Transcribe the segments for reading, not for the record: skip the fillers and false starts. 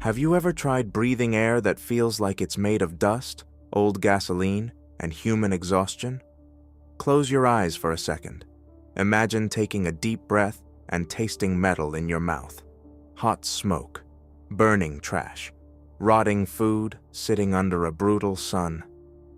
Have you ever tried breathing air that feels like it's made of dust, old gasoline, and human exhaustion? Close your eyes for a second. Imagine taking a deep breath and tasting metal in your mouth. Hot smoke, burning trash, rotting food sitting under a brutal sun.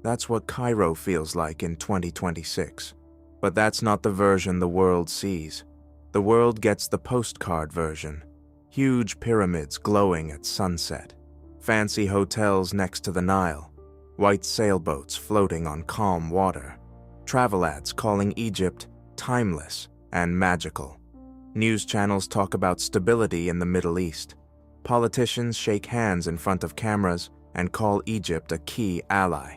That's what Cairo feels like in 2026. But that's not the version the world sees. The world gets the postcard version. Huge pyramids glowing at sunset, fancy hotels next to the Nile, white sailboats floating on calm water, travel ads calling Egypt timeless and magical. News channels talk about stability in the Middle East. Politicians shake hands in front of cameras and call Egypt a key ally.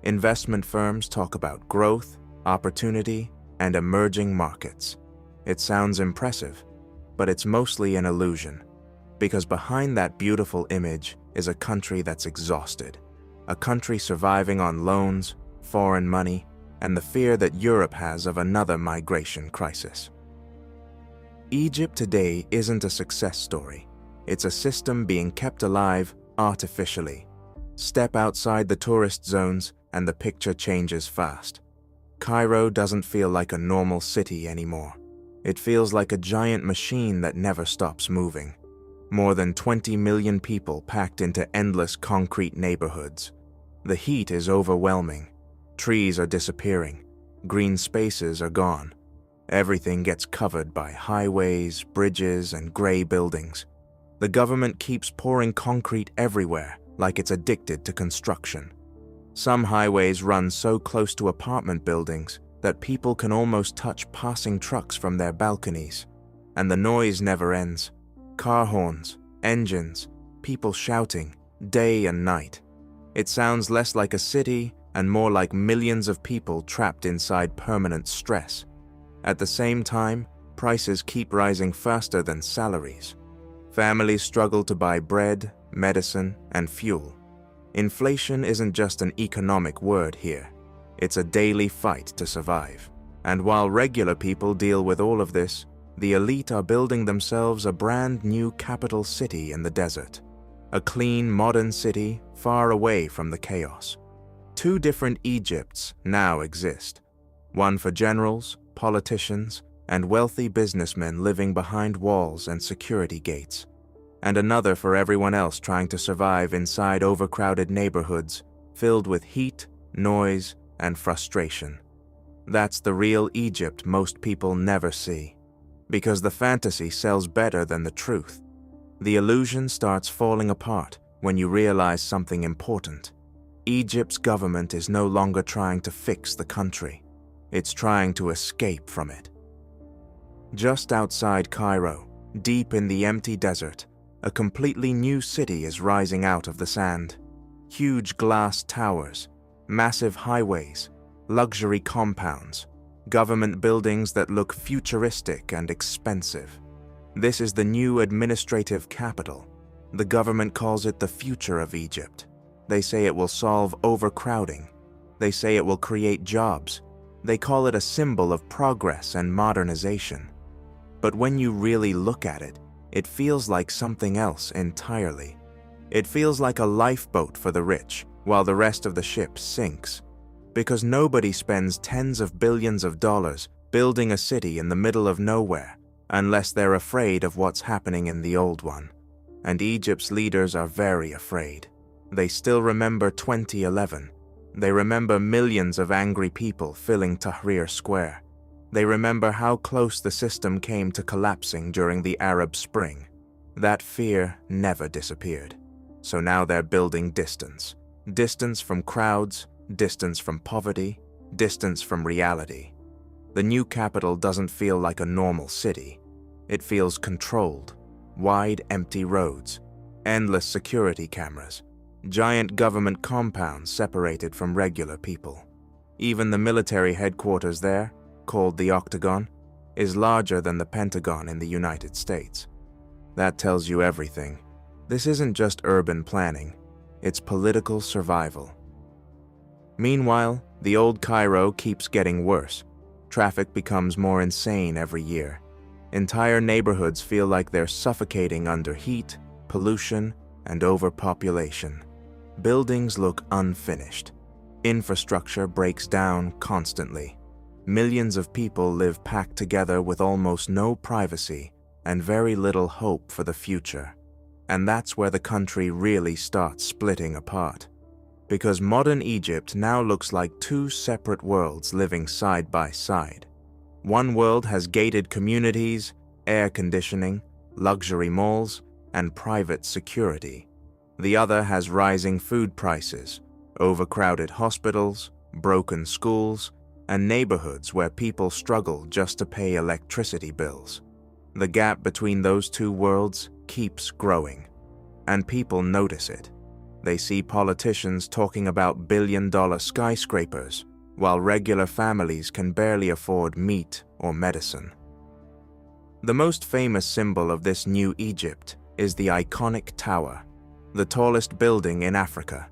Investment firms talk about growth, opportunity, and emerging markets. It sounds impressive, but it's mostly an illusion, because behind that beautiful image is a country that's exhausted, a country surviving on loans, foreign money, and the fear that Europe has of another migration crisis. Egypt today isn't a success story. It's a system being kept alive artificially. Step outside the tourist zones and the picture changes fast. Cairo doesn't feel like a normal city anymore. It feels like a giant machine that never stops moving. More than 20 million people packed into endless concrete neighborhoods. The heat is overwhelming. Trees are disappearing. Green spaces are gone. Everything gets covered by highways, bridges, and gray buildings. The government keeps pouring concrete everywhere, like it's addicted to construction. Some highways run so close to apartment buildings that people can almost touch passing trucks from their balconies. And the noise never ends. Car horns, engines, people shouting, day and night. It sounds less like a city and more like millions of people trapped inside permanent stress. At the same time, prices keep rising faster than salaries. Families struggle to buy bread, medicine, and fuel. Inflation isn't just an economic word here. It's a daily fight to survive. And while regular people deal with all of this, the elite are building themselves a brand new capital city in the desert. A clean, modern city far away from the chaos. Two different Egypts now exist. One for generals, politicians, and wealthy businessmen living behind walls and security gates. And another for everyone else trying to survive inside overcrowded neighborhoods filled with heat, noise, and frustration. That's the real Egypt most people never see, because the fantasy sells better than the truth. The illusion starts falling apart when you realize something important. Egypt's government is no longer trying to fix the country. It's trying to escape from it. Just outside Cairo, deep in the empty desert, a completely new city is rising out of the sand. Huge glass towers, massive highways, luxury compounds, government buildings that look futuristic and expensive. This is the new administrative capital. The government calls it the future of Egypt. They say it will solve overcrowding. They say it will create jobs. They call it a symbol of progress and modernization. But when you really look at it, it feels like something else entirely. It feels like a lifeboat for the rich, while the rest of the ship sinks. Because nobody spends tens of billions of dollars building a city in the middle of nowhere, unless they're afraid of what's happening in the old one. And Egypt's leaders are very afraid. They still remember 2011. They remember millions of angry people filling Tahrir Square. They remember how close the system came to collapsing during the Arab Spring. That fear never disappeared. So now they're building distance. Distance from crowds, distance from poverty, distance from reality. The new capital doesn't feel like a normal city. It feels controlled. Wide, empty roads, endless security cameras, giant government compounds separated from regular people. Even the military headquarters there, called the Octagon, is larger than the Pentagon in the United States. That tells you everything. This isn't just urban planning, it's political survival. Meanwhile, the old Cairo keeps getting worse. Traffic becomes more insane every year. Entire neighborhoods feel like they're suffocating under heat, pollution, and overpopulation. Buildings look unfinished. Infrastructure breaks down constantly. Millions of people live packed together with almost no privacy and very little hope for the future. And that's where the country really starts splitting apart. Because modern Egypt now looks like two separate worlds living side by side. One world has gated communities, air conditioning, luxury malls, and private security. The other has rising food prices, overcrowded hospitals, broken schools, and neighborhoods where people struggle just to pay electricity bills. The gap between those two worlds keeps growing, and people notice it. They see politicians talking about billion-dollar skyscrapers, while regular families can barely afford meat or medicine. The most famous symbol of this new Egypt is the iconic tower, the tallest building in Africa,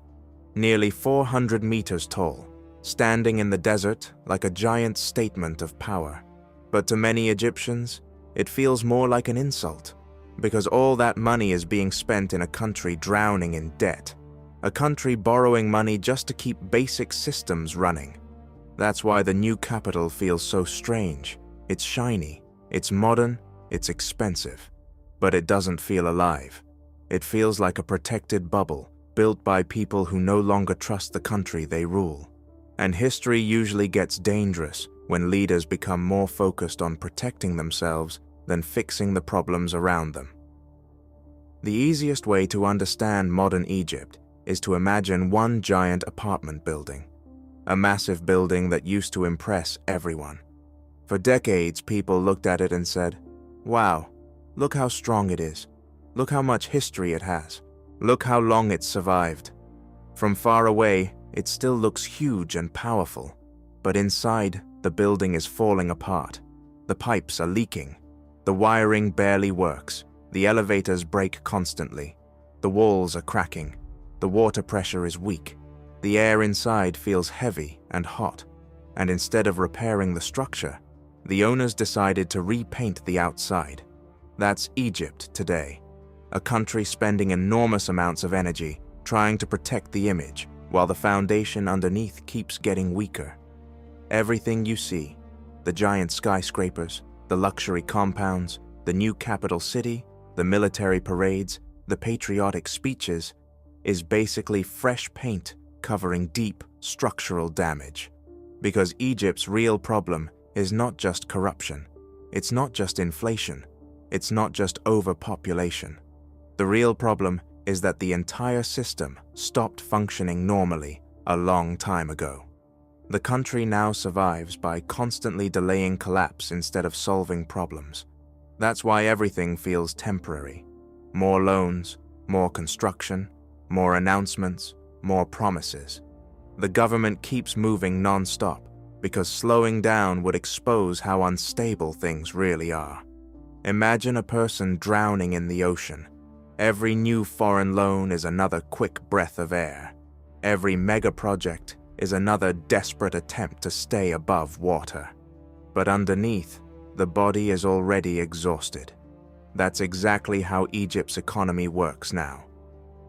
nearly 400 meters tall, standing in the desert like a giant statement of power. But to many Egyptians, it feels more like an insult, because all that money is being spent in a country drowning in debt, a country borrowing money just to keep basic systems running. That's why the new capital feels so strange. It's shiny, it's modern, it's expensive, but it doesn't feel alive. It feels like a protected bubble built by people who no longer trust the country they rule. And history usually gets dangerous when leaders become more focused on protecting themselves than fixing the problems around them. The easiest way to understand modern Egypt is to imagine one giant apartment building, a massive building that used to impress everyone. For decades, people looked at it and said, "Wow, look how strong it is. Look how much history it has. Look how long it's survived." From far away, it still looks huge and powerful, but inside, the building is falling apart. The pipes are leaking. The wiring barely works. The elevators break constantly. The walls are cracking. The water pressure is weak. The air inside feels heavy and hot. And instead of repairing the structure, the owners decided to repaint the outside. That's Egypt today, a country spending enormous amounts of energy trying to protect the image, while the foundation underneath keeps getting weaker. Everything you see, the giant skyscrapers, the luxury compounds, the new capital city, the military parades, the patriotic speeches, is basically fresh paint covering deep structural damage. Because Egypt's real problem is not just corruption, it's not just inflation, it's not just overpopulation. The real problem is that the entire system stopped functioning normally a long time ago. The country now survives by constantly delaying collapse instead of solving problems. That's why everything feels temporary. More loans, more construction, more announcements, more promises. The government keeps moving non-stop because slowing down would expose how unstable things really are. Imagine a person drowning in the ocean. Every new foreign loan is another quick breath of air. Every mega project is another desperate attempt to stay above water. But underneath, the body is already exhausted. That's exactly how Egypt's economy works now.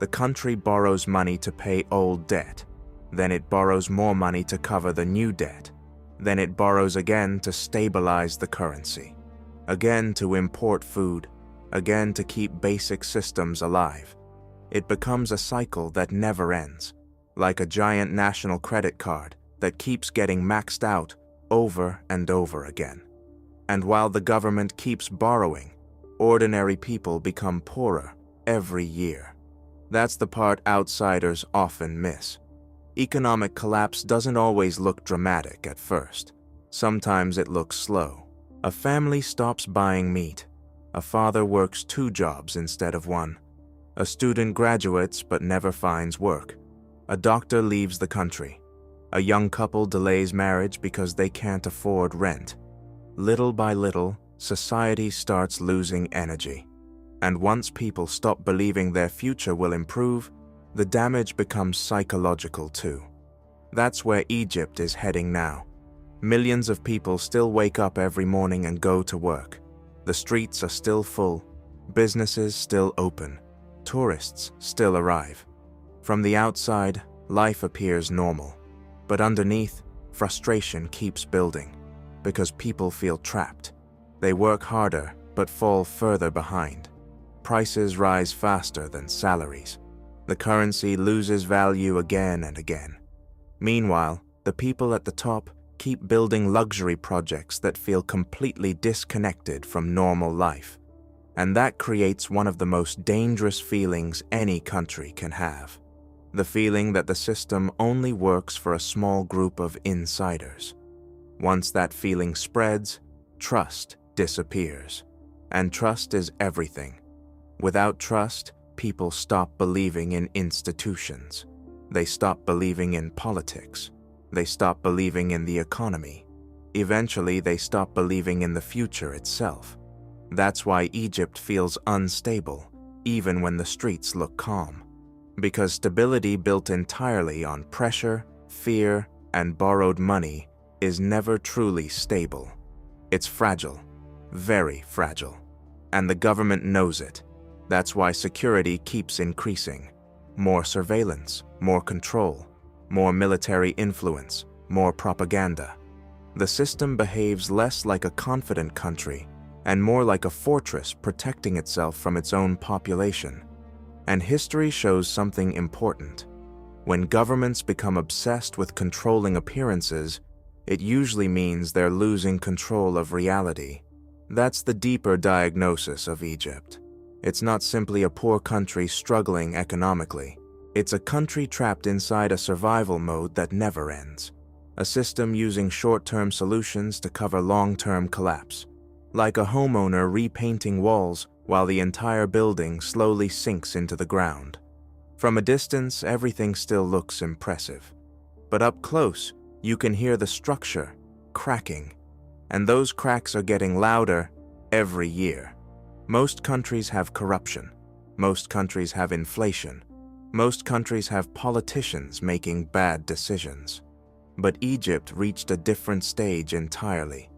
The country borrows money to pay old debt. Then it borrows more money to cover the new debt. Then it borrows again to stabilize the currency. Again to import food. Again to keep basic systems alive. It becomes a cycle that never ends, like a giant national credit card that keeps getting maxed out over and over again. And while the government keeps borrowing, ordinary people become poorer every year. That's the part outsiders often miss. Economic collapse doesn't always look dramatic at first. Sometimes it looks slow. A family stops buying meat. A father works 2 jobs instead of 1. A student graduates but never finds work. A doctor leaves the country. A young couple delays marriage because they can't afford rent. Little by little, society starts losing energy. And once people stop believing their future will improve, the damage becomes psychological too. That's where Egypt is heading now. Millions of people still wake up every morning and go to work. The streets are still full, businesses still open, tourists still arrive. From the outside, life appears normal, but underneath, frustration keeps building because people feel trapped. They work harder but fall further behind. Prices rise faster than salaries. The currency loses value again and again. Meanwhile, the people at the top keep building luxury projects that feel completely disconnected from normal life. And that creates one of the most dangerous feelings any country can have. The feeling that the system only works for a small group of insiders. Once that feeling spreads, trust disappears. And trust is everything. Without trust, people stop believing in institutions. They stop believing in politics. They stop believing in the economy. Eventually, they stop believing in the future itself. That's why Egypt feels unstable, even when the streets look calm. Because stability built entirely on pressure, fear, and borrowed money is never truly stable. It's fragile, very fragile. And the government knows it. That's why security keeps increasing. More surveillance, more control, more military influence, more propaganda. The system behaves less like a confident country and more like a fortress protecting itself from its own population. And history shows something important. When governments become obsessed with controlling appearances, it usually means they're losing control of reality. That's the deeper diagnosis of Egypt. It's not simply a poor country struggling economically. It's a country trapped inside a survival mode that never ends. A system using short-term solutions to cover long-term collapse. Like a homeowner repainting walls while the entire building slowly sinks into the ground. From a distance, everything still looks impressive. But up close, you can hear the structure cracking. And those cracks are getting louder every year. Most countries have corruption. Most countries have inflation. Most countries have politicians making bad decisions. But Egypt reached a different stage entirely.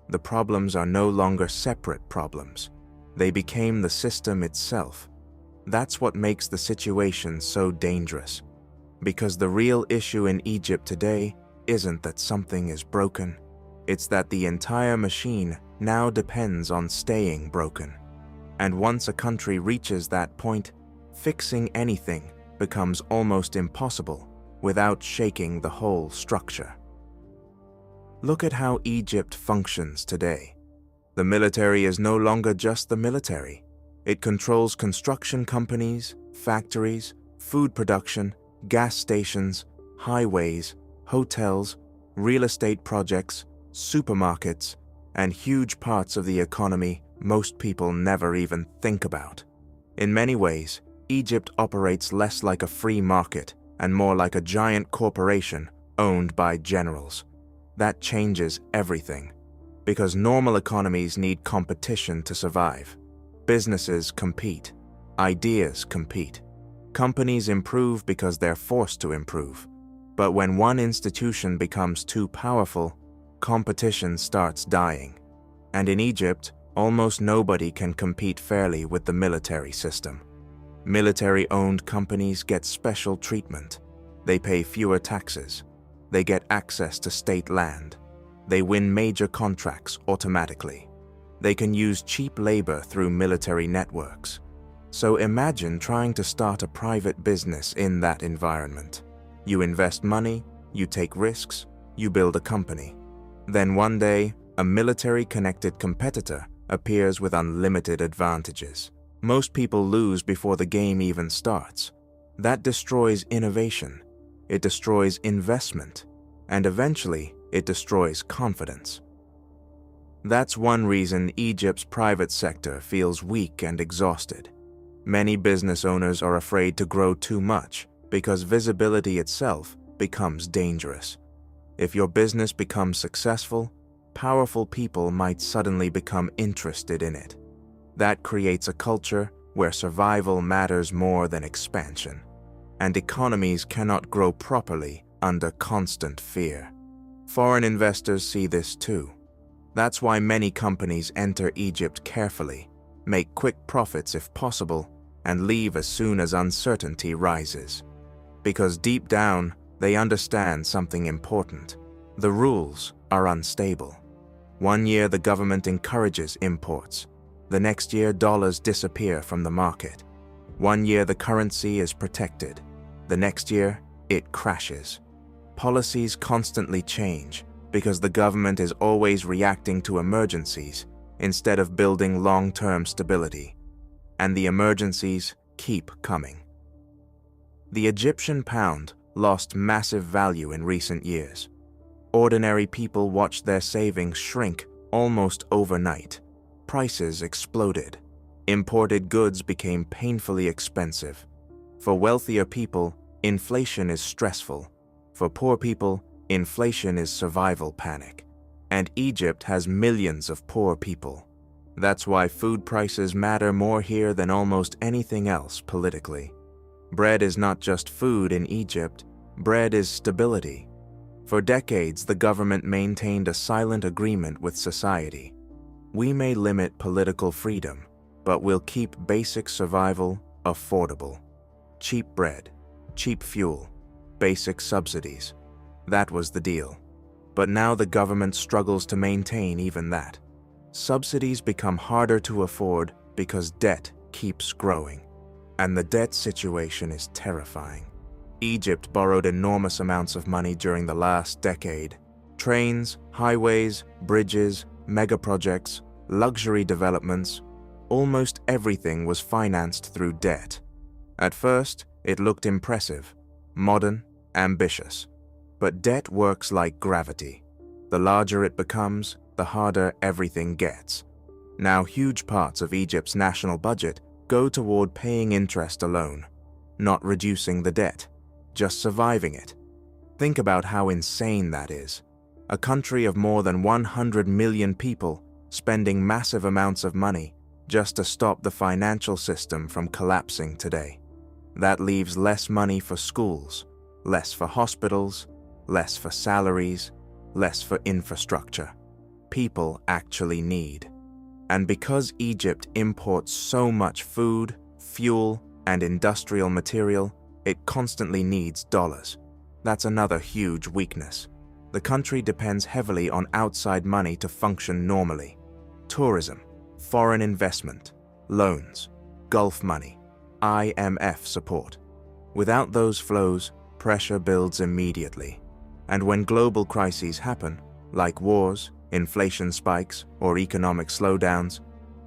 The problems are no longer separate problems. They became the system itself. That's what makes the situation so dangerous. Because the real issue in Egypt today isn't that something is broken. It's that the entire machine now depends on staying broken. And once a country reaches that point, fixing anything becomes almost impossible without shaking the whole structure. Look at how Egypt functions today. The military is no longer just the military. It controls construction companies, factories, food production, gas stations, highways, hotels, real estate projects, supermarkets, and huge parts of the economy most people never even think about. In many ways, Egypt operates less like a free market and more like a giant corporation owned by generals. That changes everything, because normal economies need competition to survive. Businesses compete. Ideas compete. Companies improve because they're forced to improve. But when one institution becomes too powerful, competition starts dying. And in Egypt, almost nobody can compete fairly with the military system. Military-owned companies get special treatment. They pay fewer taxes. They get access to state land. They win major contracts automatically. They can use cheap labor through military networks. So imagine trying to start a private business in that environment. You invest money, you take risks, you build a company. Then one day, a military-connected competitor appears with unlimited advantages. Most people lose before the game even starts. That destroys innovation. It destroys investment. And eventually, it destroys confidence. That's one reason Egypt's private sector feels weak and exhausted. Many business owners are afraid to grow too much because visibility itself becomes dangerous. If your business becomes successful, powerful people might suddenly become interested in it. That creates a culture where survival matters more than expansion, and economies cannot grow properly under constant fear. Foreign investors see this too. That's why many companies enter Egypt carefully, make quick profits if possible, and leave as soon as uncertainty rises. Because deep down, they understand something important. The rules are unstable. One year the government encourages imports. The next year dollars disappear from the market. One year the currency is protected. The next year it crashes. Policies constantly change because the government is always reacting to emergencies instead of building long-term stability. And the emergencies keep coming. The Egyptian pound lost massive value in recent years. Ordinary people watched their savings shrink almost overnight. Prices exploded. Imported goods became painfully expensive. For wealthier people, inflation is stressful. For poor people, inflation is survival panic. And Egypt has millions of poor people. That's why food prices matter more here than almost anything else politically. Bread is not just food in Egypt, bread is stability. For decades, the government maintained a silent agreement with society. We may limit political freedom, but we'll keep basic survival affordable. Cheap bread, cheap fuel, basic subsidies. That was the deal. But now the government struggles to maintain even that. Subsidies become harder to afford because debt keeps growing. And the debt situation is terrifying. Egypt borrowed enormous amounts of money during the last decade. Trains, highways, bridges, megaprojects, luxury developments, almost everything was financed through debt. At first, it looked impressive, modern, ambitious. But debt works like gravity. The larger it becomes, the harder everything gets. Now huge parts of Egypt's national budget go toward paying interest alone, not reducing the debt, just surviving it. Think about how insane that is. A country of more than 100 million people spending massive amounts of money just to stop the financial system from collapsing today. That leaves less money for schools, less for hospitals, less for salaries, less for infrastructure. People actually need. And because Egypt imports so much food, fuel, and industrial material, it constantly needs dollars. That's another huge weakness. The country depends heavily on outside money to function normally. Tourism, foreign investment, loans, Gulf money, IMF support. Without those flows, pressure builds immediately. And when global crises happen, like wars, inflation spikes, or economic slowdowns,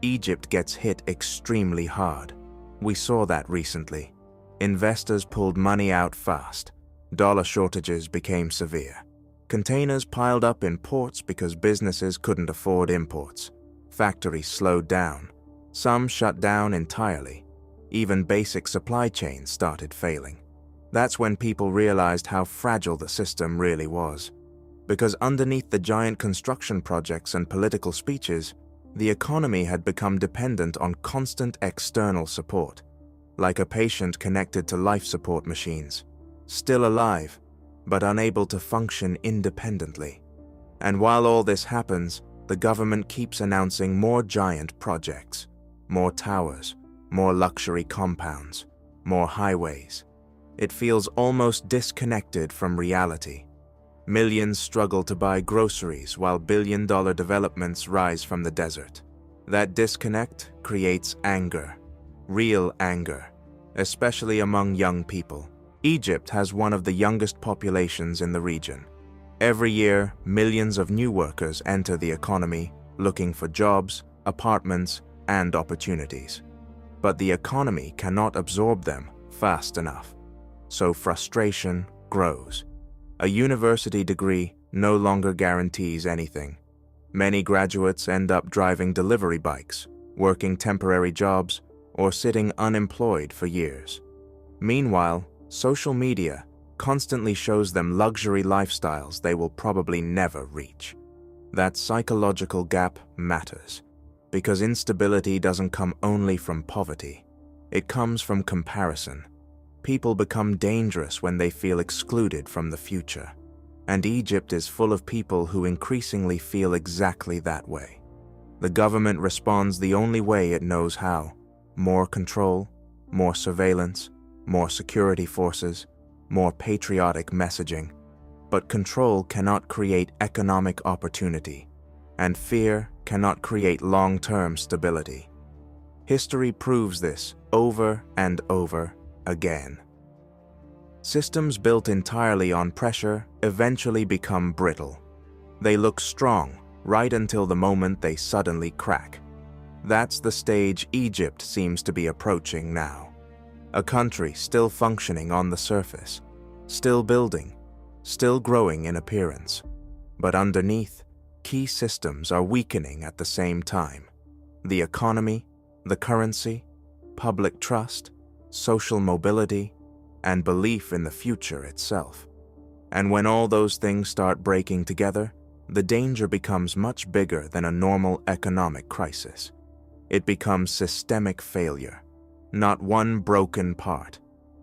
Egypt gets hit extremely hard. We saw that recently. Investors pulled money out fast. Dollar shortages became severe. Containers piled up in ports because businesses couldn't afford imports. Factories slowed down. Some shut down entirely. Even basic supply chains started failing. That's when people realized how fragile the system really was. Because underneath the giant construction projects and political speeches, the economy had become dependent on constant external support, like a patient connected to life support machines, still alive, but unable to function independently. And while all this happens, the government keeps announcing more giant projects, more towers, more luxury compounds, more highways. It feels almost disconnected from reality. Millions struggle to buy groceries while billion-dollar developments rise from the desert. That disconnect creates anger, real anger, especially among young people. Egypt has one of the youngest populations in the region. Every year, millions of new workers enter the economy looking for jobs, apartments, and opportunities. But the economy cannot absorb them fast enough. So frustration grows. A university degree no longer guarantees anything. Many graduates end up driving delivery bikes, working temporary jobs, or sitting unemployed for years. Meanwhile, social media constantly shows them luxury lifestyles they will probably never reach. That psychological gap matters, because instability doesn't come only from poverty. It comes from comparison. People become dangerous when they feel excluded from the future. And Egypt is full of people who increasingly feel exactly that way. The government responds the only way it knows how: more control, more surveillance, more security forces, more patriotic messaging. But control cannot create economic opportunity, and fear cannot create long-term stability. History proves this over and over again. Systems built entirely on pressure eventually become brittle. They look strong right until the moment they suddenly crack. That's the stage Egypt seems to be approaching now. A country still functioning on the surface, still building, still growing in appearance. But underneath, key systems are weakening at the same time. The economy, the currency, public trust, social mobility, and belief in the future itself. And when all those things start breaking together, the danger becomes much bigger than a normal economic crisis. It becomes systemic failure, not one broken part,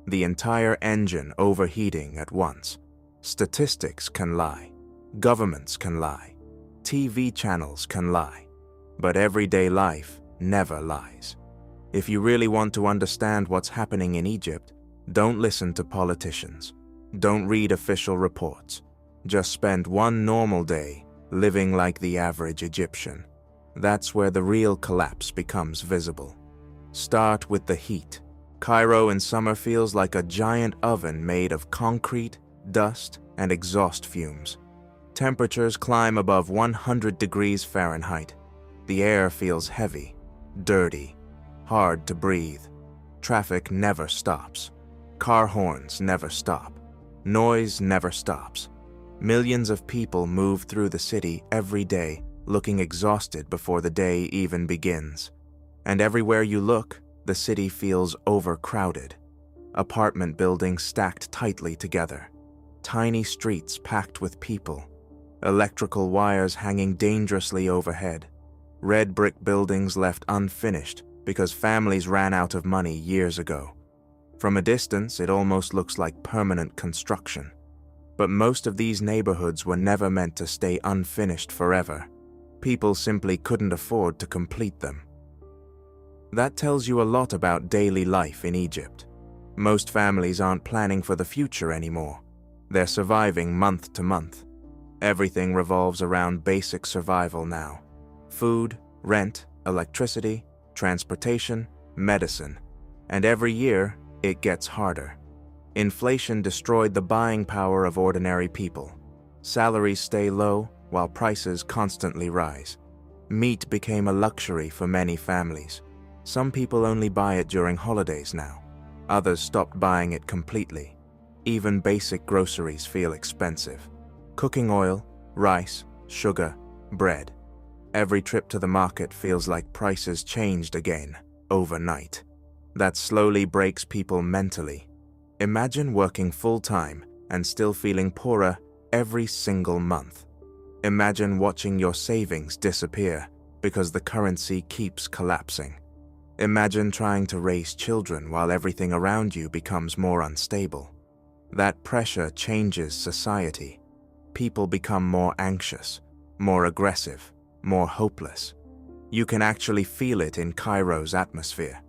the entire engine overheating at once. Statistics can lie, governments can lie, TV channels can lie, but everyday life never lies. If you really want to understand what's happening in Egypt, don't listen to politicians. Don't read official reports. Just spend one normal day living like the average Egyptian. That's where the real collapse becomes visible. Start with the heat. Cairo in summer feels like a giant oven made of concrete, dust, and exhaust fumes. Temperatures climb above 100 degrees Fahrenheit. The air feels heavy, dirty, hard to breathe. Traffic never stops. Car horns never stop. Noise never stops. Millions of people move through the city every day, looking exhausted before the day even begins. And everywhere you look, the city feels overcrowded. Apartment buildings stacked tightly together. Tiny streets packed with people. Electrical wires hanging dangerously overhead. Red brick buildings left unfinished because families ran out of money years ago. From a distance, it almost looks like permanent construction. But most of these neighborhoods were never meant to stay unfinished forever. People simply couldn't afford to complete them. That tells you a lot about daily life in Egypt. Most families aren't planning for the future anymore. They're surviving month to month. Everything revolves around basic survival now. Food, rent, electricity, transportation, medicine. And every year, it gets harder. Inflation destroyed the buying power of ordinary people. Salaries stay low while prices constantly rise. Meat became a luxury for many families. Some people only buy it during holidays now. Others stopped buying it completely. Even basic groceries feel expensive. Cooking oil, rice, sugar, bread. Every trip to the market feels like prices changed again, overnight. That slowly breaks people mentally. Imagine working full-time and still feeling poorer every single month. Imagine watching your savings disappear because the currency keeps collapsing. Imagine trying to raise children while everything around you becomes more unstable. That pressure changes society. People become more anxious, more aggressive, more hopeless. You can actually feel it in Cairo's atmosphere.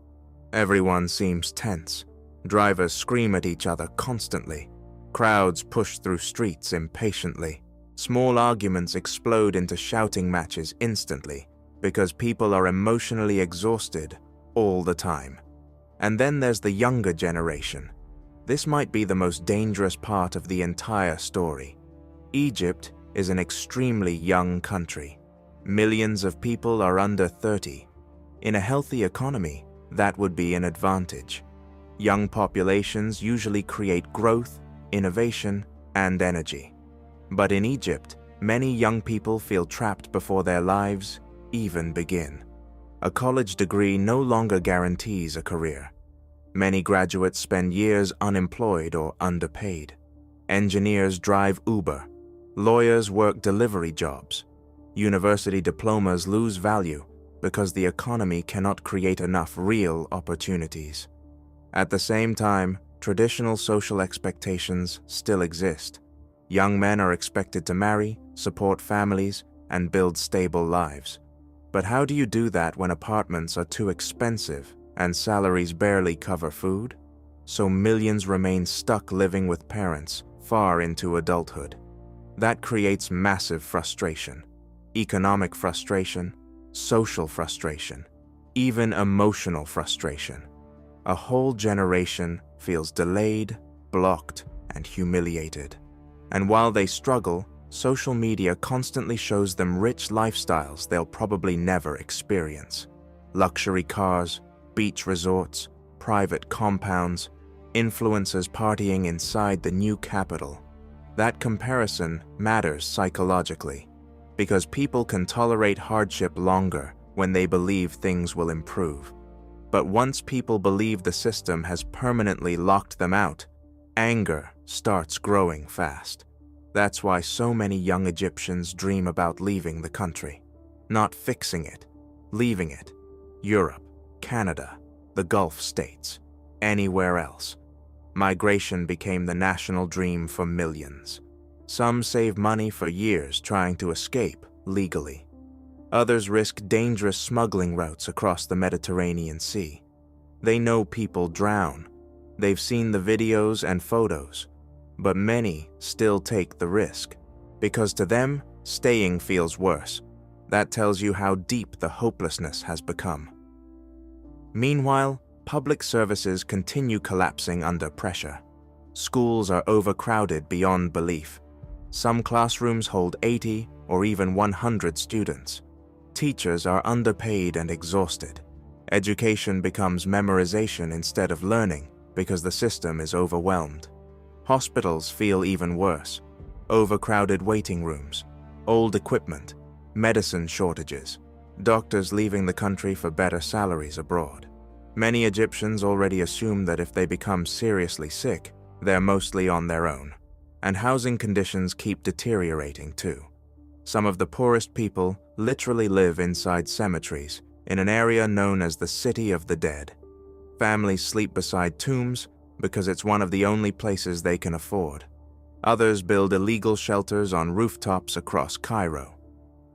Everyone seems tense. Drivers scream at each other constantly. Crowds push through streets impatiently. Small arguments explode into shouting matches instantly because people are emotionally exhausted all the time. And then there's the younger generation. This might be the most dangerous part of the entire story. Egypt is an extremely young country. Millions of people are under 30. In a healthy economy, that would be an advantage. Young populations usually create growth, innovation, and energy. But in Egypt, many young people feel trapped before their lives even begin. A college degree no longer guarantees a career. Many graduates spend years unemployed or underpaid. Engineers drive Uber. Lawyers work delivery jobs. University diplomas lose value because the economy cannot create enough real opportunities. At the same time, traditional social expectations still exist. Young men are expected to marry, support families, and build stable lives. But how do you do that when apartments are too expensive and salaries barely cover food, so millions remain stuck living with parents far into adulthood. That creates massive frustration, economic frustration, social frustration, even emotional frustration. A whole generation feels delayed, blocked, and humiliated. And while they struggle, social media constantly shows them rich lifestyles they'll probably never experience. Luxury cars, beach resorts, private compounds, influencers partying inside the new capital. That comparison matters psychologically, because people can tolerate hardship longer when they believe things will improve. But once people believe the system has permanently locked them out, anger starts growing fast. That's why so many young Egyptians dream about leaving the country. Not fixing it, leaving it. Europe, Canada, the Gulf states, anywhere else. Migration became the national dream for millions. Some save money for years trying to escape legally. Others risk dangerous smuggling routes across the Mediterranean Sea. They know people drown. They've seen the videos and photos. But many still take the risk, because to them, staying feels worse. That tells you how deep the hopelessness has become. Meanwhile, public services continue collapsing under pressure. Schools are overcrowded beyond belief. Some classrooms hold 80 or even 100 students. Teachers are underpaid and exhausted. Education becomes memorization instead of learning because the system is overwhelmed. Hospitals feel even worse. Overcrowded waiting rooms, old equipment, medicine shortages, doctors leaving the country for better salaries abroad. Many Egyptians already assume that if they become seriously sick, they're mostly on their own. And housing conditions keep deteriorating too. Some of the poorest people literally live inside cemeteries in an area known as the City of the Dead. Families sleep beside tombs because it's one of the only places they can afford. Others build illegal shelters on rooftops across Cairo.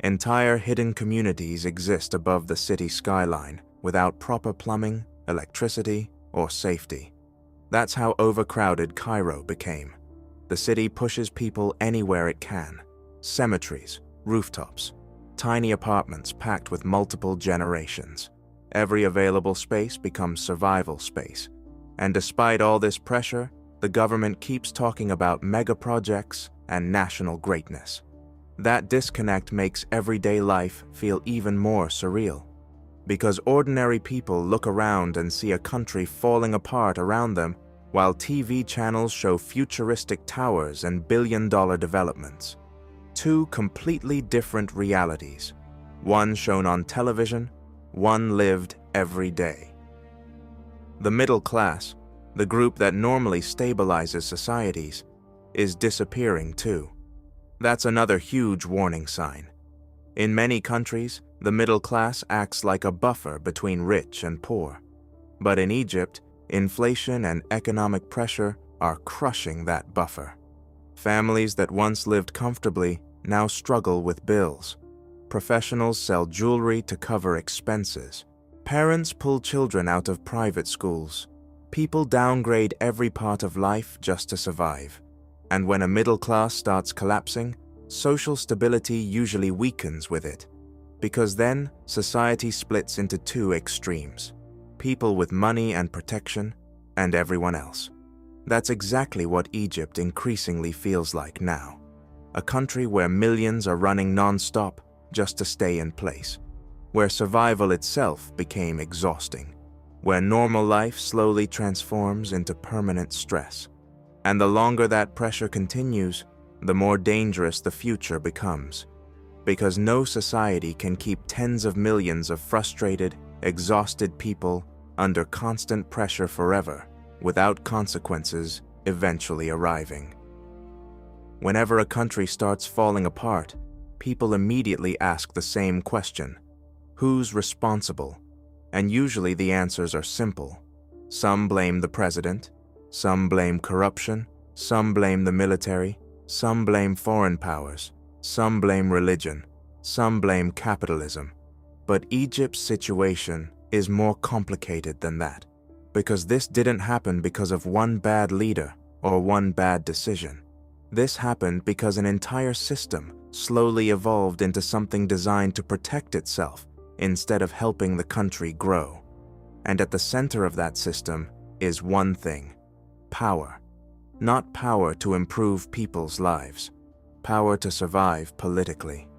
Entire hidden communities exist above the city skyline without proper plumbing, electricity, or safety. That's how overcrowded Cairo became. The city pushes people anywhere it can. Cemeteries, rooftops, tiny apartments packed with multiple generations. Every available space becomes survival space. And despite all this pressure, the government keeps talking about mega projects and national greatness. That disconnect makes everyday life feel even more surreal. Because ordinary people look around and see a country falling apart around them, while TV channels show futuristic towers and billion-dollar developments. Two completely different realities. One shown on television, one lived every day. The middle class, the group that normally stabilizes societies, is disappearing too. That's another huge warning sign. In many countries, the middle class acts like a buffer between rich and poor. But in Egypt, inflation and economic pressure are crushing that buffer. Families that once lived comfortably now struggle with bills. Professionals sell jewelry to cover expenses. Parents pull children out of private schools. People downgrade every part of life just to survive. And when a middle class starts collapsing, social stability usually weakens with it. Because then, society splits into two extremes. People with money and protection, and everyone else. That's exactly what Egypt increasingly feels like now. A country where millions are running non-stop just to stay in place. Where survival itself became exhausting, where normal life slowly transforms into permanent stress. And the longer that pressure continues, the more dangerous the future becomes. Because no society can keep tens of millions of frustrated, exhausted people under constant pressure forever, without consequences eventually arriving. Whenever a country starts falling apart, people immediately ask the same question. Who's responsible? And usually the answers are simple. Some blame the president, some blame corruption, some blame the military, some blame foreign powers, some blame religion, some blame capitalism. But Egypt's situation is more complicated than that, because this didn't happen because of one bad leader or one bad decision. This happened because an entire system slowly evolved into something designed to protect itself instead of helping the country grow. And at the center of that system is one thing: power. Not power to improve people's lives, power to survive politically.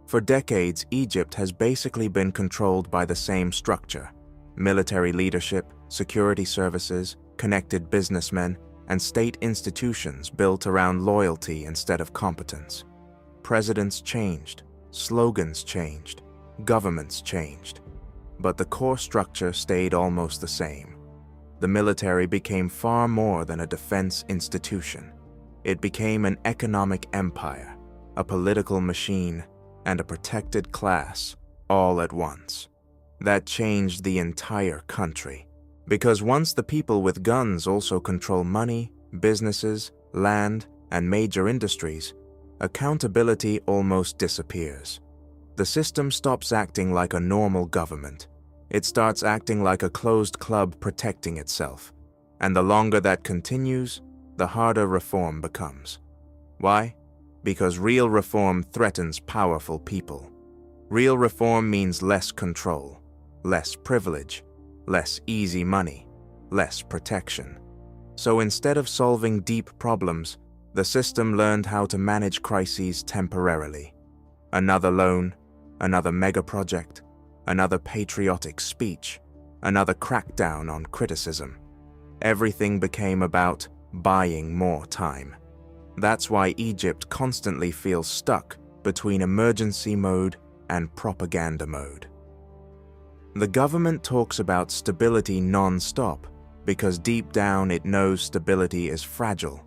For decades, Egypt has basically been controlled by the same structure: military leadership, security services, connected businessmen, and state institutions built around loyalty instead of competence. Presidents changed, slogans changed, governments changed, but the core structure stayed almost the same. The military became far more than a defense institution. It became an economic empire, a political machine, and a protected class all at once. That changed the entire country, because once the people with guns also control money, businesses, land, and major industries, accountability almost disappears. The system stops acting like a normal government. It starts acting like a closed club protecting itself. And the longer that continues, the harder reform becomes. Why? Because real reform threatens powerful people. Real reform means less control, less privilege, less easy money, less protection. So instead of solving deep problems, the system learned how to manage crises temporarily. Another loan, another mega project, another patriotic speech, another crackdown on criticism. Everything became about buying more time. That's why Egypt constantly feels stuck between emergency mode and propaganda mode. The government talks about stability non-stop because deep down it knows stability is fragile.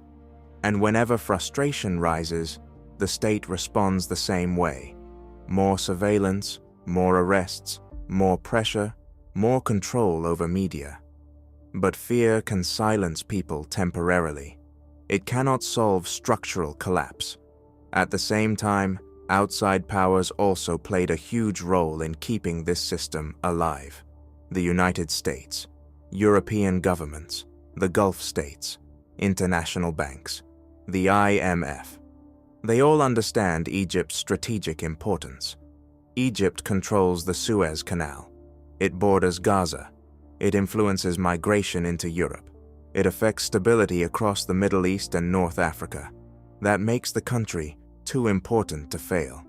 And whenever frustration rises, the state responds the same way. More surveillance, more arrests, more pressure, more control over media. But fear can silence people temporarily. It cannot solve structural collapse. At the same time, outside powers also played a huge role in keeping this system alive. The United States, European governments, the Gulf states, international banks, the IMF. They all understand Egypt's strategic importance. Egypt controls the Suez Canal. It borders Gaza. It influences migration into Europe. It affects stability across the Middle East and North Africa. That makes the country too important to fail.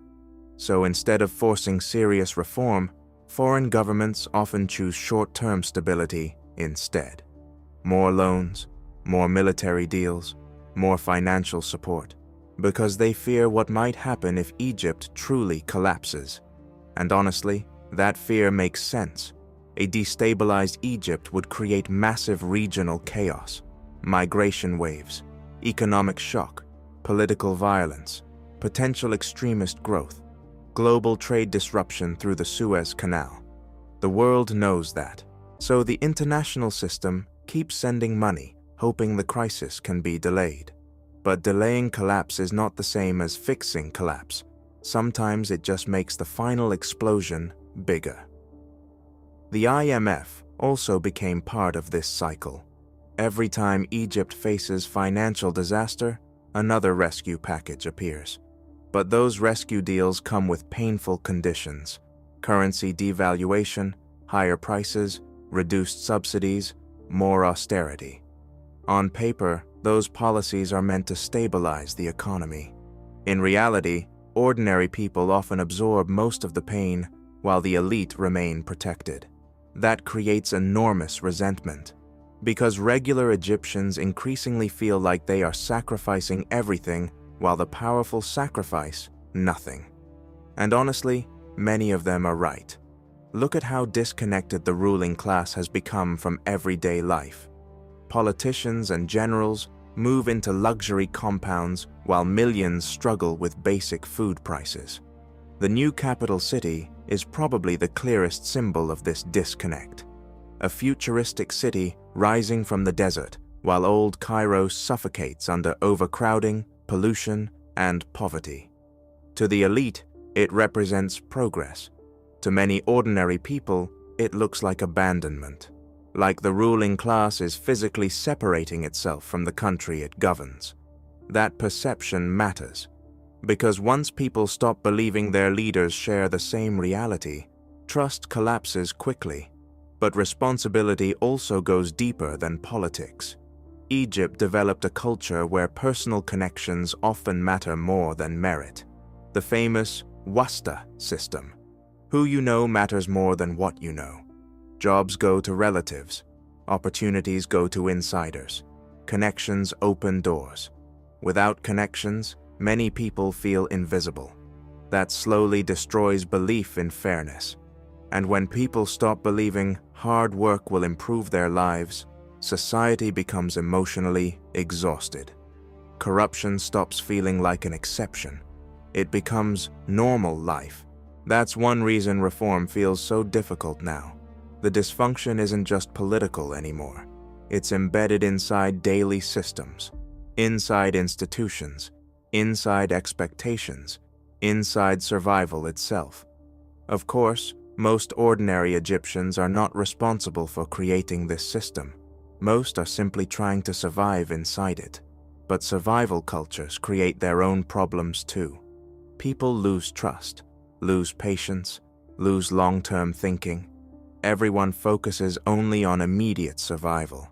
So instead of forcing serious reform, foreign governments often choose short-term stability instead. More loans, more military deals, more financial support, because they fear what might happen if Egypt truly collapses. And honestly, that fear makes sense. A destabilized Egypt would create massive regional chaos, migration waves, economic shock, political violence, potential extremist growth, global trade disruption through the Suez Canal. The world knows that, so the international system keeps sending money, hoping the crisis can be delayed. But delaying collapse is not the same as fixing collapse. Sometimes it just makes the final explosion bigger. The IMF also became part of this cycle. Every time Egypt faces financial disaster, another rescue package appears. But those rescue deals come with painful conditions: currency devaluation, higher prices, reduced subsidies, more austerity. On paper, those policies are meant to stabilize the economy. In reality, ordinary people often absorb most of the pain while the elite remain protected. That creates enormous resentment, because regular Egyptians increasingly feel like they are sacrificing everything while the powerful sacrifice nothing. And honestly, many of them are right. Look at how disconnected the ruling class has become from everyday life. Politicians and generals move into luxury compounds while millions struggle with basic food prices. The new capital city is probably the clearest symbol of this disconnect. A futuristic city rising from the desert, while old Cairo suffocates under overcrowding, pollution, and poverty. To the elite, it represents progress. To many ordinary people, it looks like abandonment, like the ruling class is physically separating itself from the country it governs. That perception matters, because once people stop believing their leaders share the same reality, trust collapses quickly. But responsibility also goes deeper than politics. Egypt developed a culture where personal connections often matter more than merit. The famous wasta system. Who you know matters more than what you know. Jobs go to relatives. Opportunities go to insiders. Connections open doors. Without connections, many people feel invisible. That slowly destroys belief in fairness. And when people stop believing hard work will improve their lives, society becomes emotionally exhausted. Corruption stops feeling like an exception. It becomes normal life. That's one reason reform feels so difficult now. The dysfunction isn't just political anymore. It's embedded inside daily systems, inside institutions, inside expectations, inside survival itself. Of course, most ordinary Egyptians are not responsible for creating this system. Most are simply trying to survive inside it. But survival cultures create their own problems too. People lose trust, lose patience, lose long-term thinking. Everyone focuses only on immediate survival.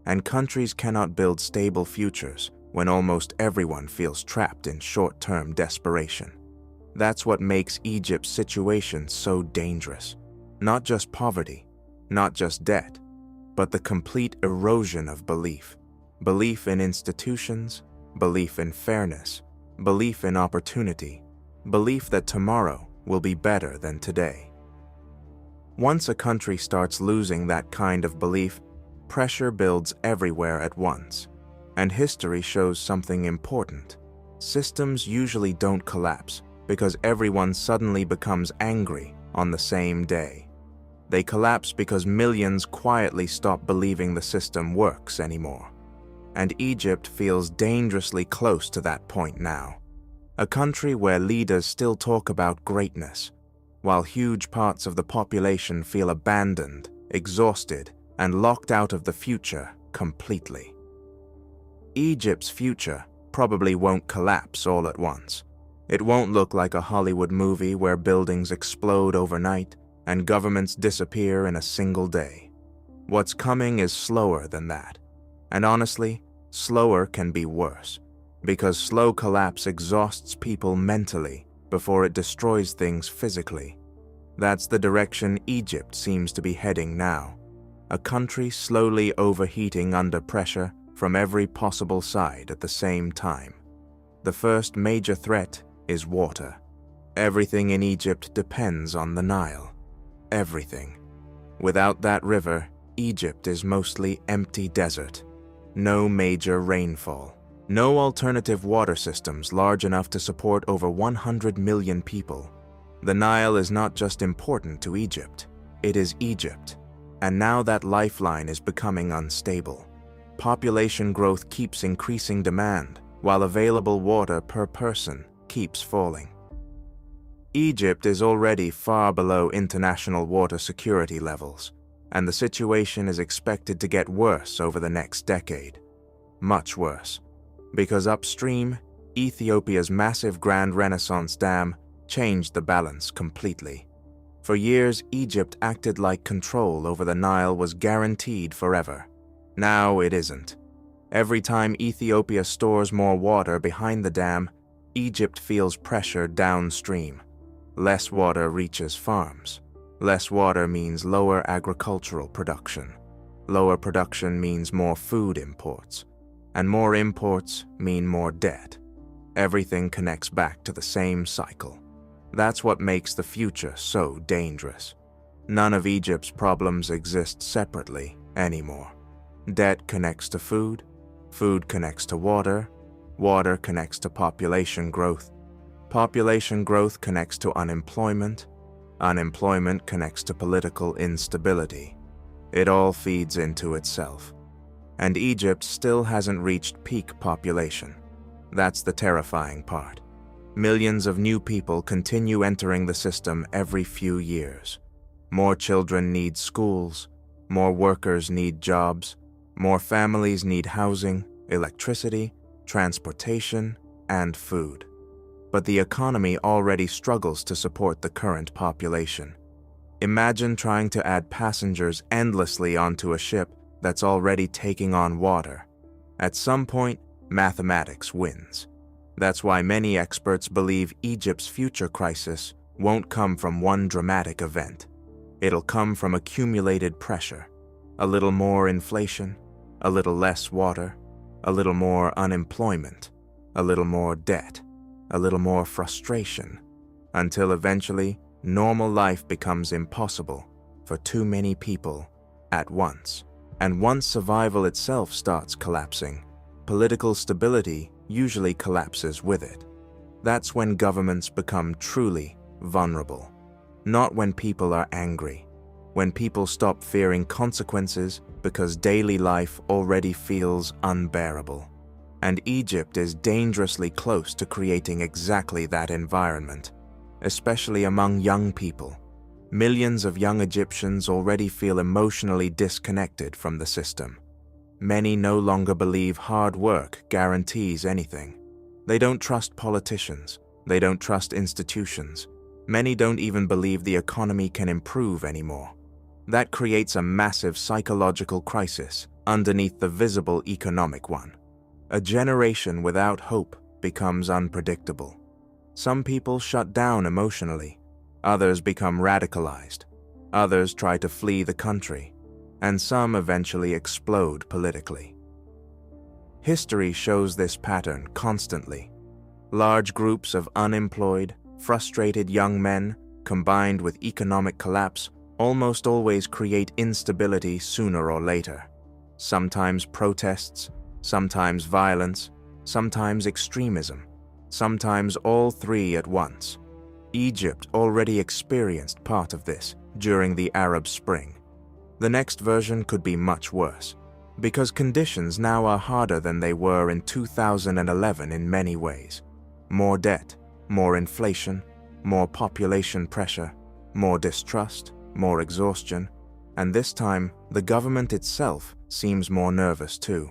And countries cannot build stable futures when almost everyone feels trapped in short-term desperation. That's what makes Egypt's situation so dangerous. Not just poverty, not just debt, but the complete erosion of belief. Belief in institutions, belief in fairness, belief in opportunity, belief that tomorrow will be better than today. Once a country starts losing that kind of belief, pressure builds everywhere at once. And history shows something important. Systems usually don't collapse because everyone suddenly becomes angry on the same day. They collapse because millions quietly stop believing the system works anymore. And Egypt feels dangerously close to that point now. A country where leaders still talk about greatness, while huge parts of the population feel abandoned, exhausted, and locked out of the future completely. Egypt's future probably won't collapse all at once. It won't look like a Hollywood movie where buildings explode overnight and governments disappear in a single day. What's coming is slower than that. And honestly, slower can be worse, because slow collapse exhausts people mentally before it destroys things physically. That's the direction Egypt seems to be heading now. A country slowly overheating under pressure from every possible side at the same time. The first major threat is water. Everything in Egypt depends on the Nile. Everything. Without that river, Egypt is mostly empty desert. No major rainfall. No alternative water systems large enough to support over 100 million people. The Nile is not just important to Egypt, it is Egypt. And now that lifeline is becoming unstable. Population growth keeps increasing demand, while available water per person keeps falling. Egypt is already far below international water security levels, and the situation is expected to get worse over the next decade. Much worse, because upstream, Ethiopia's massive Grand Renaissance Dam changed the balance completely. For years, Egypt acted like control over the Nile was guaranteed forever. Now it isn't. Every time Ethiopia stores more water behind the dam, Egypt feels pressure downstream. Less water reaches farms. Less water means lower agricultural production. Lower production means more food imports. And more imports mean more debt. Everything connects back to the same cycle. That's what makes the future so dangerous. None of Egypt's problems exist separately anymore. Debt connects to food, food connects to water, water connects to population growth, population growth connects to unemployment, unemployment connects to political instability. It all feeds into itself. And Egypt still hasn't reached peak population. That's the terrifying part. Millions of new people continue entering the system every few years. More children need schools, more workers need jobs, more families need housing, electricity, transportation, and food. But the economy already struggles to support the current population. Imagine trying to add passengers endlessly onto a ship that's already taking on water. At some point, mathematics wins. That's why many experts believe Egypt's future crisis won't come from one dramatic event. It'll come from accumulated pressure. A little more inflation, a little less water, a little more unemployment, a little more debt, a little more frustration, until eventually normal life becomes impossible for too many people at once. And once survival itself starts collapsing, political stability usually collapses with it. That's when governments become truly vulnerable. Not when people are angry, when people stop fearing consequences because daily life already feels unbearable. And Egypt is dangerously close to creating exactly that environment, especially among young people. Millions of young Egyptians already feel emotionally disconnected from the system. Many no longer believe hard work guarantees anything. They don't trust politicians. They don't trust institutions. Many don't even believe the economy can improve anymore. That creates a massive psychological crisis underneath the visible economic one. A generation without hope becomes unpredictable. Some people shut down emotionally. Others become radicalized. Others try to flee the country. And some eventually explode politically. History shows this pattern constantly. Large groups of unemployed, frustrated young men, combined with economic collapse, almost always create instability sooner or later. Sometimes protests, sometimes violence, sometimes extremism, sometimes all three at once. Egypt already experienced part of this during the Arab Spring. The next version could be much worse, because conditions now are harder than they were in 2011 in many ways. More debt, more inflation, more population pressure, more distrust, more exhaustion, and this time the government itself seems more nervous too.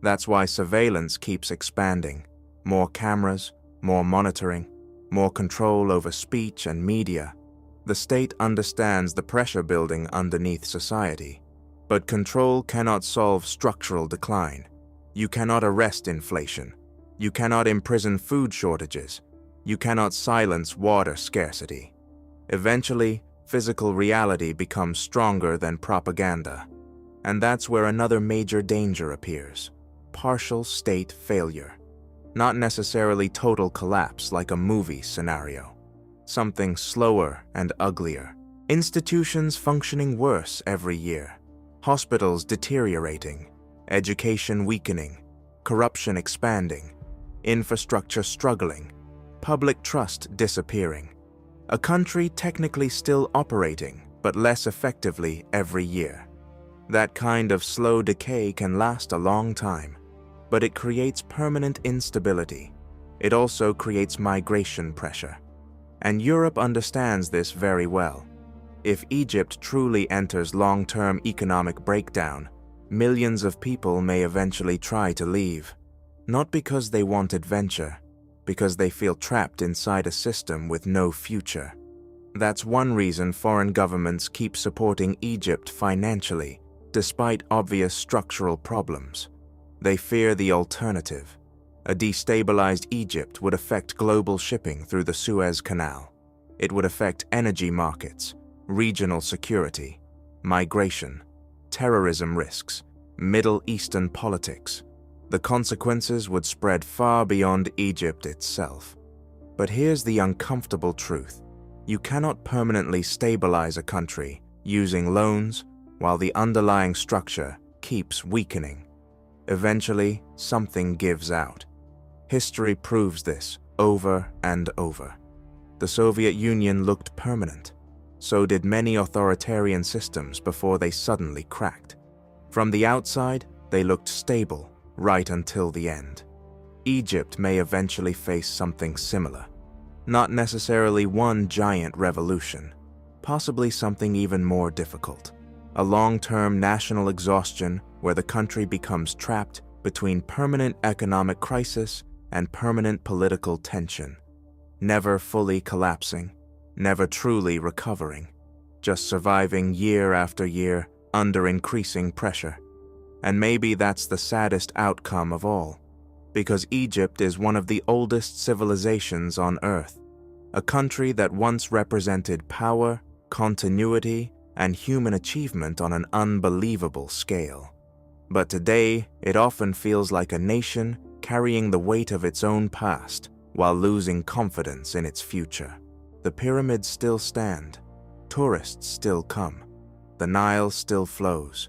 That's why surveillance keeps expanding. More cameras, more monitoring, more control over speech and media. The state understands the pressure building underneath society. But control cannot solve structural decline. You cannot arrest inflation. You cannot imprison food shortages. You cannot silence water scarcity. Eventually, physical reality becomes stronger than propaganda. And that's where another major danger appears: partial state failure. Not necessarily total collapse like a movie scenario. Something slower and uglier. Institutions functioning worse every year. Hospitals deteriorating. Education weakening. Corruption expanding. Infrastructure struggling. Public trust disappearing. A country technically still operating, but less effectively every year. That kind of slow decay can last a long time, but it creates permanent instability. It also creates migration pressure. And Europe understands this very well. If Egypt truly enters long-term economic breakdown, millions of people may eventually try to leave. Not because they want adventure, because they feel trapped inside a system with no future. That's one reason foreign governments keep supporting Egypt financially, despite obvious structural problems. They fear the alternative. A destabilized Egypt would affect global shipping through the Suez Canal. It would affect energy markets, regional security, migration, terrorism risks, Middle Eastern politics. The consequences would spread far beyond Egypt itself. But here's the uncomfortable truth. You cannot permanently stabilize a country using loans while the underlying structure keeps weakening. Eventually, something gives out. History proves this over and over. The Soviet Union looked permanent. So did many authoritarian systems before they suddenly cracked. From the outside, they looked stable right until the end. Egypt may eventually face something similar. Not necessarily one giant revolution, possibly something even more difficult. A long-term national exhaustion where the country becomes trapped between permanent economic crisis and permanent political tension, never fully collapsing, never truly recovering, just surviving year after year under increasing pressure. And maybe that's the saddest outcome of all, because Egypt is one of the oldest civilizations on Earth, a country that once represented power, continuity, and human achievement on an unbelievable scale. But today, it often feels like a nation carrying the weight of its own past while losing confidence in its future. The pyramids still stand, tourists still come, the Nile still flows,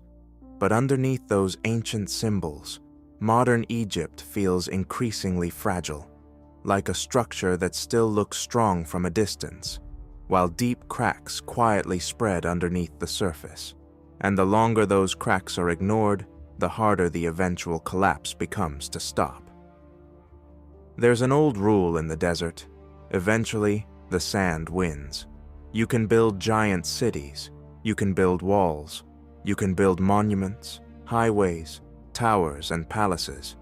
but underneath those ancient symbols, modern Egypt feels increasingly fragile, like a structure that still looks strong from a distance, while deep cracks quietly spread underneath the surface. And the longer those cracks are ignored, the harder the eventual collapse becomes to stop. There's an old rule in the desert: eventually, the sand wins. You can build giant cities, you can build walls, you can build monuments, highways, towers, and palaces.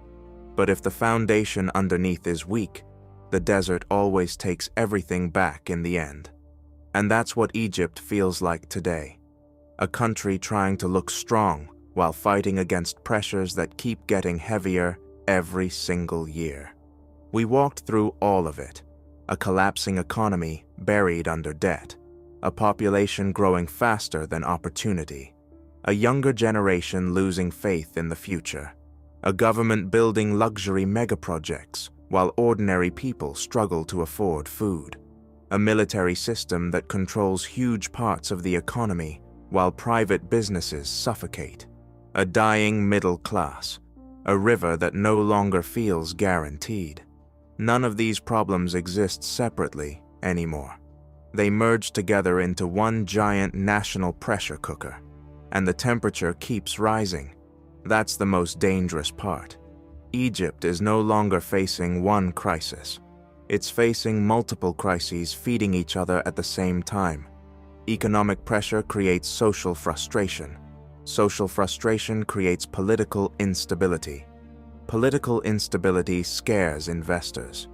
But if the foundation underneath is weak, the desert always takes everything back in the end. And that's what Egypt feels like today. A country trying to look strong while fighting against pressures that keep getting heavier every single year. We walked through all of it: a collapsing economy buried under debt, a population growing faster than opportunity, a younger generation losing faith in the future, a government building luxury megaprojects while ordinary people struggle to afford food, a military system that controls huge parts of the economy while private businesses suffocate, a dying middle class, a river that no longer feels guaranteed. None of these problems exist separately anymore. They merge together into one giant national pressure cooker, and the temperature keeps rising. That's the most dangerous part. Egypt is no longer facing one crisis. It's facing multiple crises feeding each other at the same time. Economic pressure creates social frustration. Social frustration creates political instability. Political instability scares investors.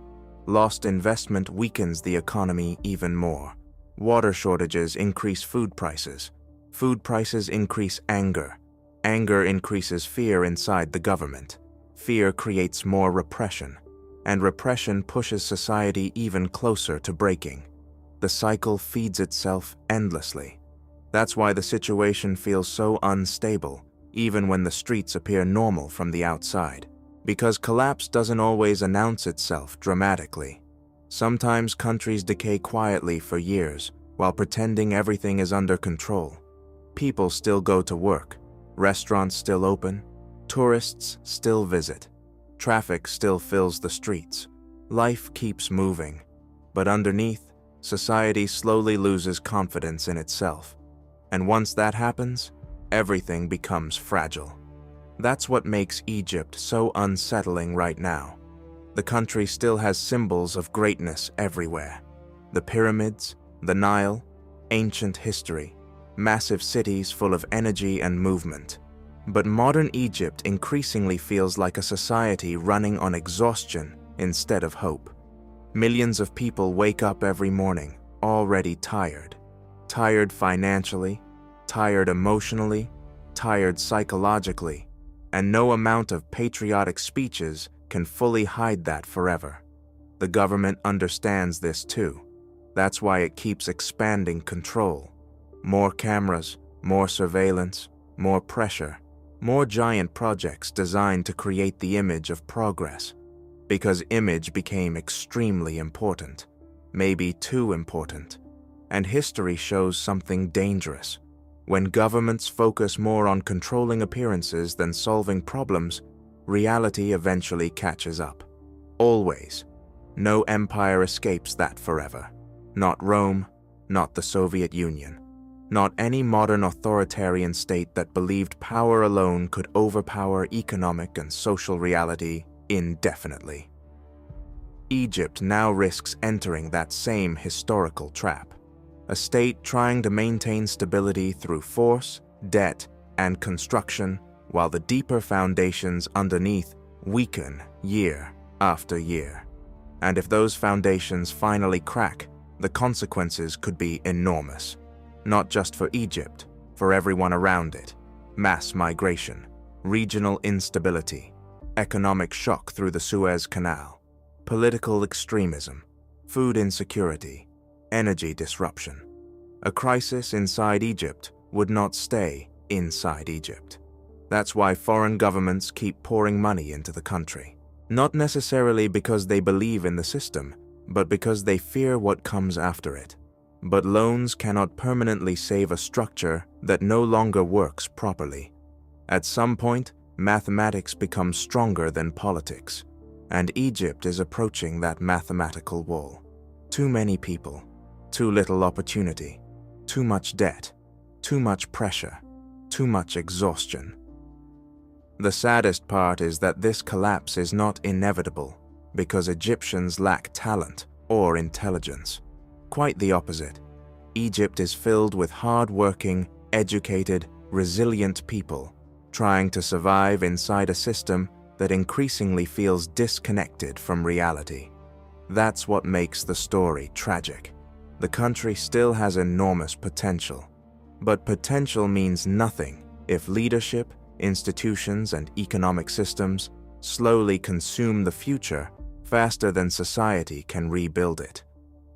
Lost investment weakens the economy even more. Water shortages increase food prices. Food prices increase anger. Anger increases fear inside the government. Fear creates more repression. And repression pushes society even closer to breaking. The cycle feeds itself endlessly. That's why the situation feels so unstable, even when the streets appear normal from the outside. Because collapse doesn't always announce itself dramatically. Sometimes countries decay quietly for years while pretending everything is under control. People still go to work, restaurants still open, tourists still visit, traffic still fills the streets, life keeps moving. But underneath, society slowly loses confidence in itself. And once that happens, everything becomes fragile. That's what makes Egypt so unsettling right now. The country still has symbols of greatness everywhere: the pyramids, the Nile, ancient history, massive cities full of energy and movement. But modern Egypt increasingly feels like a society running on exhaustion instead of hope. Millions of people wake up every morning already tired. Tired financially, tired emotionally, tired psychologically. And no amount of patriotic speeches can fully hide that forever. The government understands this too. That's why it keeps expanding control. More cameras, more surveillance, more pressure, more giant projects designed to create the image of progress. Because image became extremely important, maybe too important. And history shows something dangerous. When governments focus more on controlling appearances than solving problems, reality eventually catches up. Always. No empire escapes that forever. Not Rome, not the Soviet Union, not any modern authoritarian state that believed power alone could overpower economic and social reality indefinitely. Egypt now risks entering that same historical trap. a state trying to maintain stability through force, debt, and construction, while the deeper foundations underneath weaken year after year. And if those foundations finally crack, the consequences could be enormous. Not just for Egypt, for everyone around it. Mass migration, regional instability, economic shock through the Suez Canal, political extremism, food insecurity, energy disruption. A crisis inside Egypt would not stay inside Egypt. That's why foreign governments keep pouring money into the country. Not necessarily because they believe in the system, but because they fear what comes after it. But loans cannot permanently save a structure that no longer works properly. At some point, mathematics becomes stronger than politics, and Egypt is approaching that mathematical wall. Too many people, too little opportunity, too much debt, too much pressure, too much exhaustion. The saddest part is that this collapse is not inevitable because Egyptians lack talent or intelligence. Quite the opposite. Egypt is filled with hard-working, educated, resilient people trying to survive inside a system that increasingly feels disconnected from reality. That's what makes the story tragic. The country still has enormous potential, but potential means nothing if leadership, institutions, and economic systems slowly consume the future faster than society can rebuild it.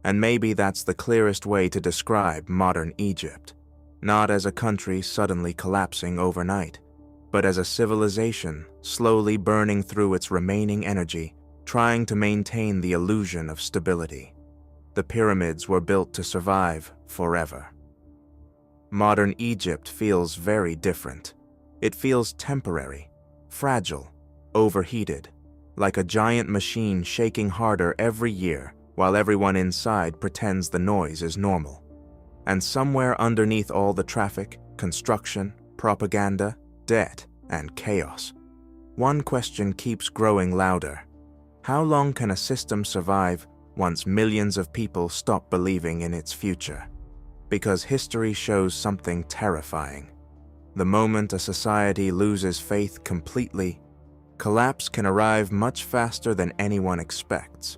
And maybe that's the clearest way to describe modern Egypt, not as a country suddenly collapsing overnight, but as a civilization slowly burning through its remaining energy, trying to maintain the illusion of stability. The pyramids were built to survive forever. Modern Egypt feels very different. It feels temporary, fragile, overheated, like a giant machine shaking harder every year while everyone inside pretends the noise is normal. And somewhere underneath all the traffic, construction, propaganda, debt, and chaos, one question keeps growing louder. How long can a system survive once millions of people stop believing in its future? Because history shows something terrifying. The moment a society loses faith completely, collapse can arrive much faster than anyone expects.